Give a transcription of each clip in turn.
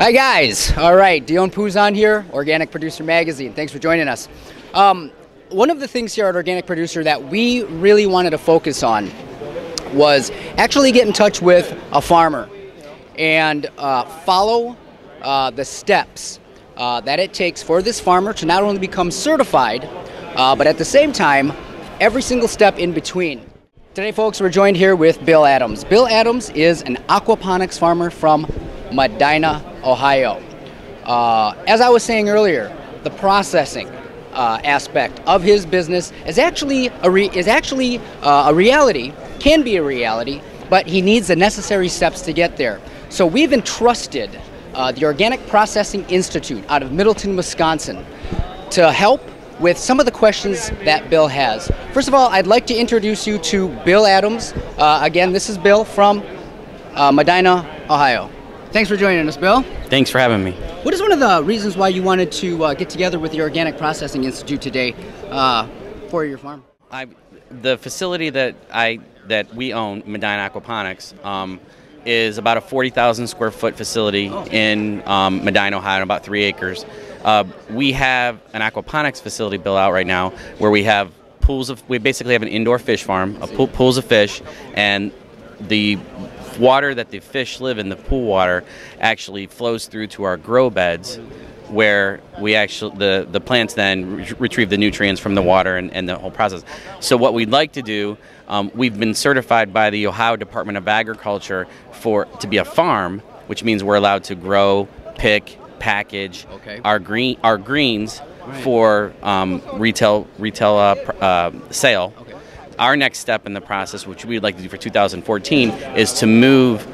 Hi guys, all right, Dion Pouzon here, Organic Producer Magazine. Thanks for joining us. One of the things here at Organic Producer that we really wanted to focus on was actually get in touch with a farmer and follow the steps that it takes for this farmer to not only become certified, but at the same time, every single step in between. Today, folks, we're joined here with Bill Adams. Bill Adams is an aquaponics farmer from Medina, Ohio. As I was saying earlier, the processing aspect of his business is actually a reality, can be a reality, but he needs the necessary steps to get there. So we've entrusted the Organic Processing Institute out of Middleton, Wisconsin, to help with some of the questions that Bill has. First of all, I'd like to introduce you to Bill Adams. Again, this is Bill from Medina, Ohio. Thanks for joining us, Bill. Thanks for having me. What is one of the reasons why you wanted to get together with the Organic Processing Institute today for your farm? The facility that we own, Medina Aquaponics, is about a 40,000 square foot facility in Medina, Ohio, about 3 acres. We have an aquaponics facility built out right now where we have we basically have an indoor fish farm, pools of fish, and the water that the fish live in, the pool water, actually flows through to our grow beds, where we actually the plants then retrieve the nutrients from the water and the whole process. So what we'd like to do, we've been certified by the Ohio Department of Agriculture to be a farm, which means we're allowed to grow, pick, package our greens for retail sale. Our next step in the process, which we'd like to do for 2014, is to move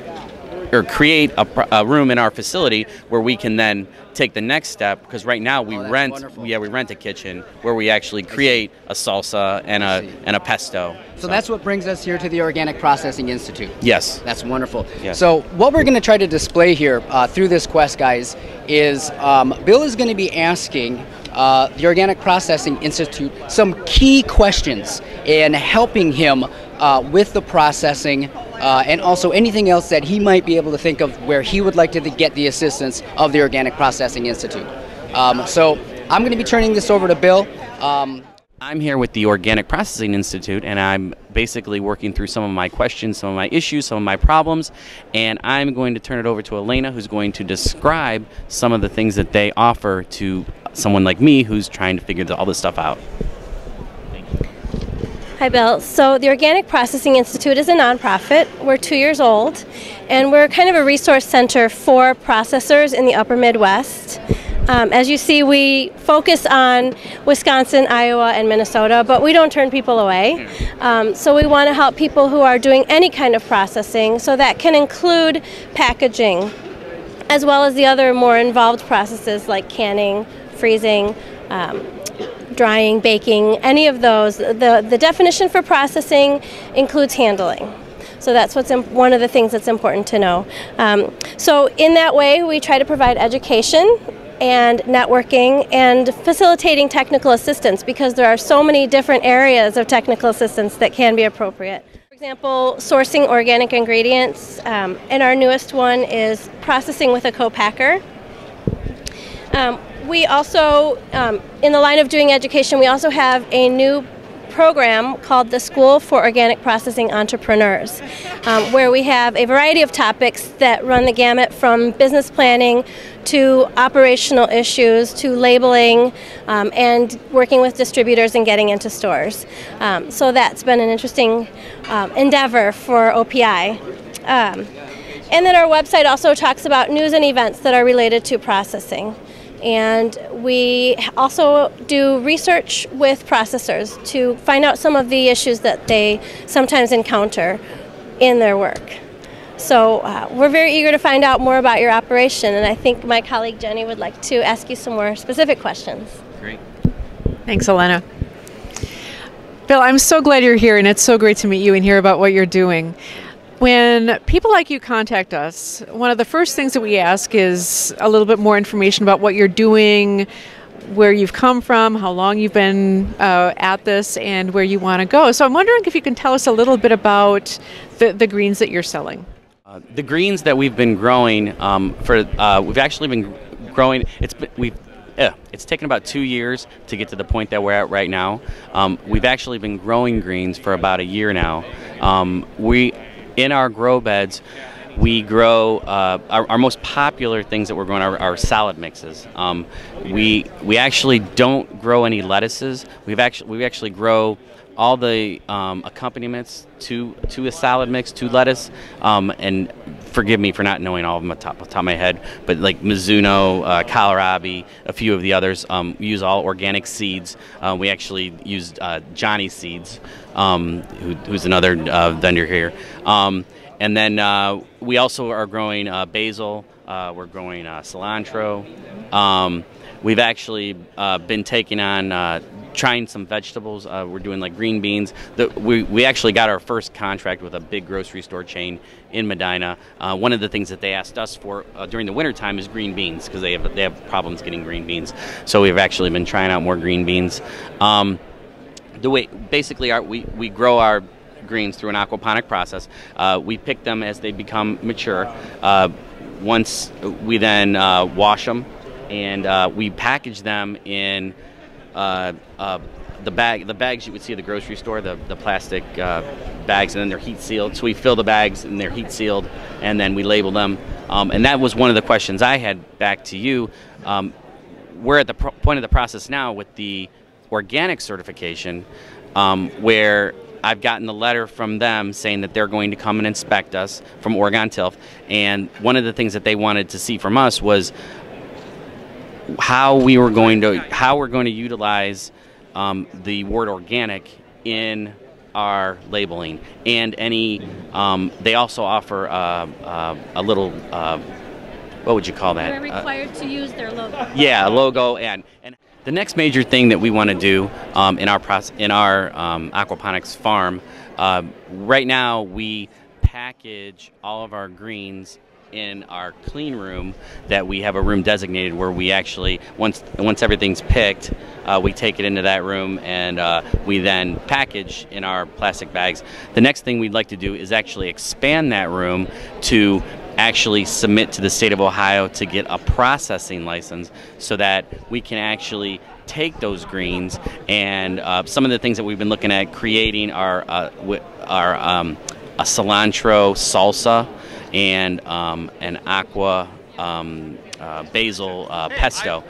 or create a room in our facility where we can then take the next step, because right now we rent a kitchen where we actually create a salsa and a pesto. So that's what brings us here to the Organic Processing Institute. Yes. That's wonderful. Yes. So what we're going to try to display here through this quest, guys, is Bill is going to be asking the Organic Processing Institute some key questions and helping him with the processing and also anything else that he might be able to think of where he would like to get the assistance of the Organic Processing Institute. So I'm going to be turning this over to Bill. I'm here with the Organic Processing Institute, and I'm basically working through some of my questions, some of my issues, some of my problems, and I'm going to turn it over to Elena, who's going to describe some of the things that they offer to someone like me who's trying to figure all this stuff out. Hi, Bill. So the Organic Processing Institute is a nonprofit. We're 2 years old, and we're kind of a resource center for processors in the upper Midwest. As you see, we focus on Wisconsin, Iowa, and Minnesota, but we don't turn people away. So we want to help people who are doing any kind of processing, so that can include packaging, as well as the other more involved processes like canning, freezing, drying, baking, any of those. The definition for processing includes handling. So that's one of the things that's important to know. So in that way, we try to provide education and networking and facilitating technical assistance, because there are so many different areas of technical assistance that can be appropriate. For example, sourcing organic ingredients, and our newest one is processing with a co-packer. We also, in the line of doing education, we also have a new program called the School for Organic Processing Entrepreneurs, where we have a variety of topics that run the gamut from business planning to operational issues to labeling and working with distributors and getting into stores. So that's been an interesting endeavor for OPI. And then our website also talks about news and events that are related to processing. And we also do research with processors to find out some of the issues that they sometimes encounter in their work. So we're very eager to find out more about your operation, and I think my colleague Jenny would like to ask you some more specific questions. Great. Thanks, Elena. Bill, I'm so glad you're here, and it's so great to meet you and hear about what you're doing. When people like you contact us, one of the first things that we ask is a little bit more information about what you're doing, where you've come from, how long you've been at this, and where you want to go. So I'm wondering if you can tell us a little bit about the greens that you're selling. The greens that we've been growing we've actually been growing. It's taken about 2 years to get to the point that we're at right now. We've actually been growing greens for about a year now. In our grow beds, we grow our most popular things that we're growing are salad mixes. We actually don't grow any lettuces. We actually grow all the accompaniments to a salad mix, to lettuce, and forgive me for not knowing all of them off the top of my head, but like Mizuno, kohlrabi, a few of the others, we use all organic seeds. We actually used Johnny Seeds, who's another vendor here. And then we also are growing basil, we're growing cilantro. We've actually been taking on trying some vegetables. We're doing like green beans. We actually got our first contract with a big grocery store chain in Medina. One of the things that they asked us for during the wintertime is green beans, because they have problems getting green beans. So we've actually been trying out more green beans. We grow our greens through an aquaponic process. We pick them as they become mature. Once we then wash them, and we package them in the bags you would see at the grocery store, the plastic bags, and then they're heat sealed. So we fill the bags and they're heat sealed, and then we label them. And that was one of the questions I had back to you. We're at the point of the process now with the organic certification, where I've gotten the letter from them saying that they're going to come and inspect us from Oregon Tilth, and one of the things that they wanted to see from us was how we're going to utilize the word organic in our labeling, and any they also offer a little what would you call that? We're required to use their logo. Yeah, a logo. And the next major thing that we want to do in our aquaponics farm, right now we package all of our greens in our clean room. That we have a room designated where we actually, once everything's picked, we take it into that room, and we then package in our plastic bags. The next thing we'd like to do is actually expand that room to actually submit to the state of Ohio to get a processing license, so that we can actually take those greens, and some of the things that we've been looking at creating are a cilantro salsa and an aqua basil pesto.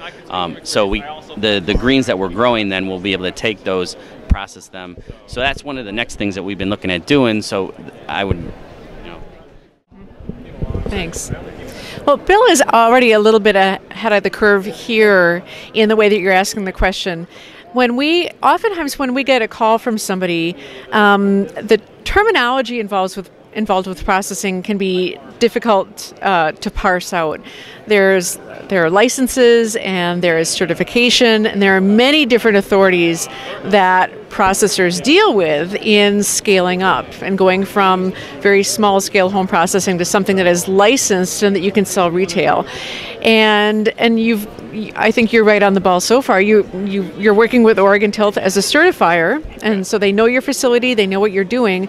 So the greens that we're growing, then we'll be able to take those, process them. So that's one of the next things that we've been looking at doing. So I would. Thanks. Well, Bill is already a little bit ahead of the curve here in the way that you're asking the question. Oftentimes when we get a call from somebody, the terminology involved with processing can be difficult to parse out. There are licenses, and there is certification, and there are many different authorities that processors deal with in scaling up and going from very small scale home processing to something that is licensed and that you can sell retail. And I think you're right on the ball so far. You're working with Oregon Tilth as a certifier, and so they know your facility, they know what you're doing,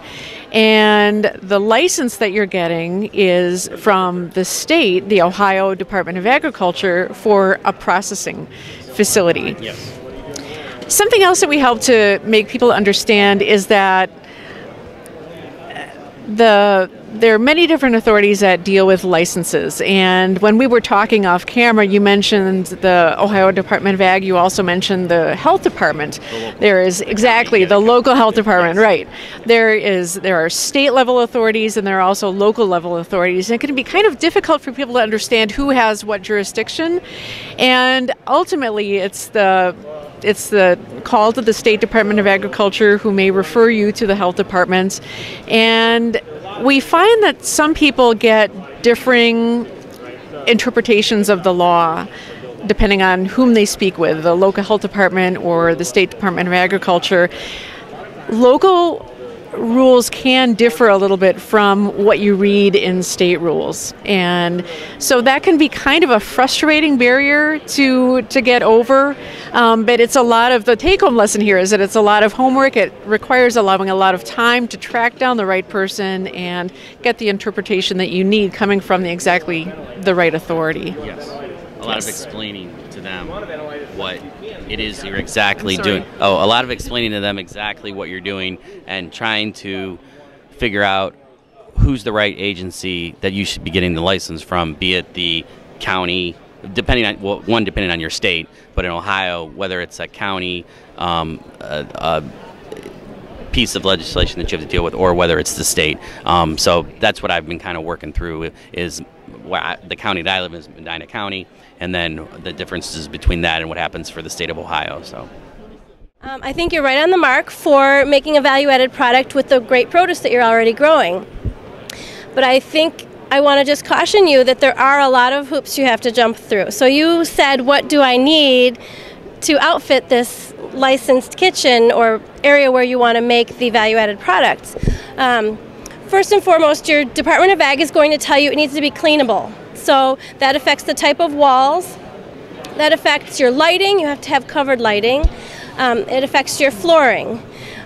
and the license that you're getting is from the state, the Ohio Department of Agriculture, for a processing facility. Yes. Something else that we help to make people understand is that there are many different authorities that deal with licenses. And when we were talking off camera, you mentioned the Ohio Department of Ag. You also mentioned the health department. There is exactly the local health department, right? There are state level authorities, and there are also local level authorities. And it can be kind of difficult for people to understand who has what jurisdiction. And ultimately, it's the call to the State Department of Agriculture, who may refer you to the health department. And we find that some people get differing interpretations of the law depending on whom they speak with, the local health department or the State Department of Agriculture. Local rules can differ a little bit from what you read in state rules. And so that can be kind of a frustrating barrier to get over. But it's a lot of, the take-home lesson here is that it's a lot of homework. It requires allowing a lot of time to track down the right person and get the interpretation that you need coming from exactly the right authority. Yes. A lot of explaining to them what it is you're exactly doing. A lot of explaining to them exactly what you're doing and trying to figure out who's the right agency that you should be getting the license from, be it the county, depending on your state, but in Ohio, whether it's a county a piece of legislation that you have to deal with, or whether it's the state. So that's what I've been kind of working through, is the county that I live in is Medina County, and then the differences between that and what happens for the state of Ohio. So I think you're right on the mark for making a value-added product with the great produce that you're already growing. But I think I want to just caution you that there are a lot of hoops you have to jump through. So you said, what do I need to outfit this licensed kitchen or area where you want to make the value-added products? First and foremost, your Department of Ag is going to tell you it needs to be cleanable. So that affects the type of walls. That affects your lighting. You have to have covered lighting. It affects your flooring.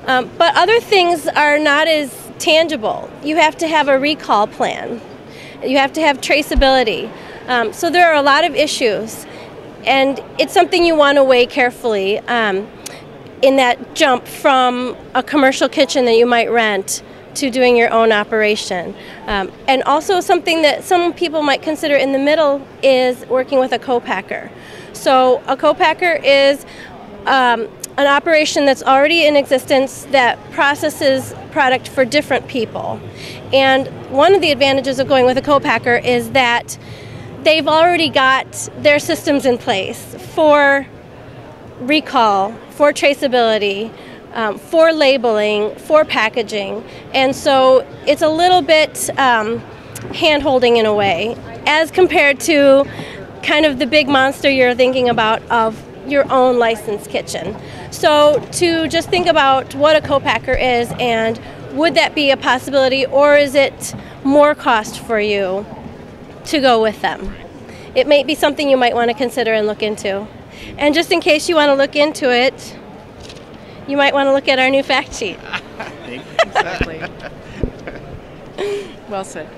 But other things are not as tangible. You have to have a recall plan. You have to have traceability. So there are a lot of issues. And it's something you want to weigh carefully in that jump from a commercial kitchen that you might rent to doing your own operation. And also something that some people might consider in the middle is working with a co-packer. So a co-packer is an operation that's already in existence that processes product for different people. And one of the advantages of going with a co-packer is that they've already got their systems in place for recall, for traceability, for labeling, for packaging. And so it's a little bit hand-holding in a way, as compared to kind of the big monster you're thinking about of your own licensed kitchen. So to just think about what a co-packer is, and would that be a possibility, or is it more cost for you to go with them? It may be something you might want to consider and look into. And just in case you want to look into it, you might want to look at our new fact sheet. Exactly. Well said.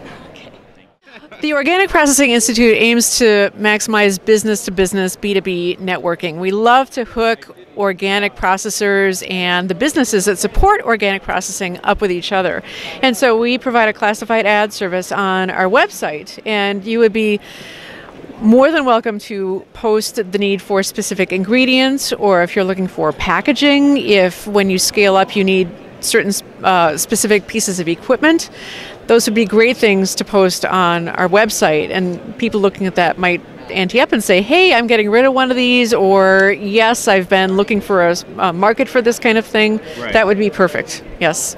The Organic Processing Institute aims to maximize business-to-business B2B networking. We love to hook organic processors and the businesses that support organic processing up with each other. And so we provide a classified ad service on our website, and you would be more than welcome to post the need for specific ingredients, or if you're looking for packaging, if when you scale up you need certain specific pieces of equipment. Those would be great things to post on our website, and people looking at that might ante up and say, hey, I'm getting rid of one of these, or yes, I've been looking for a market for this kind of thing. Right. That would be perfect. Yes.